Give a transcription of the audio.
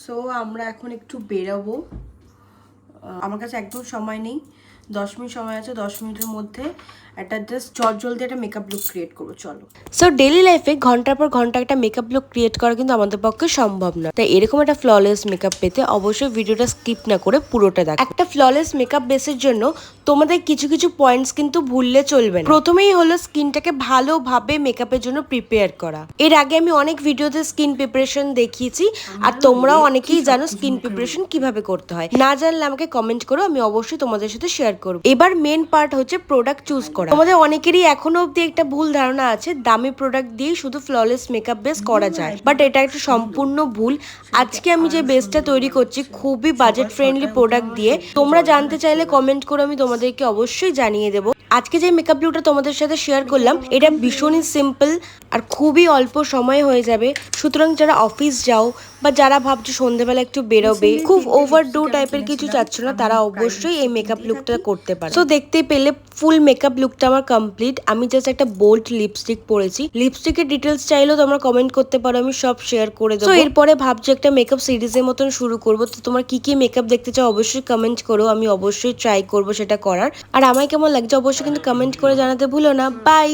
So আমরা এখন একটু বেরোবো। আমার কাছে একদম সময় নেই, 10 মিনিট সময় আছে। 10 মিনিটের মধ্যে একটা জাস্ট জলদি একটা মেকআপ লুক ক্রিয়েট করবো, চলো। সো ডেইলি লাইফে ঘন্টার পর ঘন্টা একটা মেকআপ লুক ক্রিয়েট করা কিন্তু আমাদের পক্ষে সম্ভব না। তাই এরকম একটা ফ্ললেস মেকআপ পেতে অবশ্যই ভিডিওটা স্কিপ না করে পুরোটা দেখো। একটা ফ্ললেস মেকআপ বেসের জন্য তোমাদের কিছু কিছু পয়েন্টস কিন্তু ভুললে চলবে না। প্রথমেই হলো স্কিনটাকে ভালোভাবে মেকআপের জন্য প্রিপেয়ার করা। এর আগে আমি অনেক ভিডিওতে স্কিন প্রিপারেশন দেখিয়েছি, আর তোমরাও অনেকেই জানো স্কিন প্রিপারেশন কিভাবে করতে হয়। না জানলে আমাকে কমেন্ট করো, আমি অবশ্যই তোমাদের সাথে শেয়ার করবো। এবার মেন পার্ট হচ্ছে প্রোডাক্ট চুজ করা। তোমাদের অনেকেরই এখনো অব্দি একটা ভুল ধারণা আছে দামি প্রোডাক্ট দিয়ে শুধু ফ্ললেস মেকআপ বেস করা যায়, বাট এটা একটা সম্পূর্ণ ভুল। আজকে আমি যে বেসটা তৈরি করছি খুবই বাজেট ফ্রেন্ডলি প্রোডাক্ট দিয়ে। তোমরা জানতে চাইলে কমেন্ট করে আমি তোমাদেরকে অবশ্যই জানিয়ে দেবো। আজকে যে মেকআপ লুকটা তোমাদের সাথে শেয়ার করলাম এটা ভীষণই সিম্পল আর খুবই অল্প সময় হয়ে যাবে। সুতরাং যারা অফিস যাও বা যারা ভাবছো সন্ধ্যেবেলা একটু বেরোবে, খুব ওভারডু টাইপের কিছু চাচ্ছ না, তারা অবশ্যই এই মেকআপ লুকটা করতে পারে। তো দেখতেই পেলে ফুল মেকআপ লুকটা আমার কমপ্লিট। আমি জাস্ট একটা বোল্ড লিপস্টিক পরেছি। লিপস্টিকের ডিটেলস চাইলেও তোমরা কমেন্ট করতে পারো, আমি সব শেয়ার করে দেবো। তো এরপরে ভাবছি একটা মেকআপ সিরিজের মতন শুরু করবো। তো তোমার কি কি মেকআপ দেখতে চাও অবশ্যই কমেন্ট করো, আমি অবশ্যই ট্রাই করবো সেটা করার। আর আমায় কেমন লাগছে অবশ্যই কিন্তু কমেন্ট করে জানাতে ভুলো না। বাই।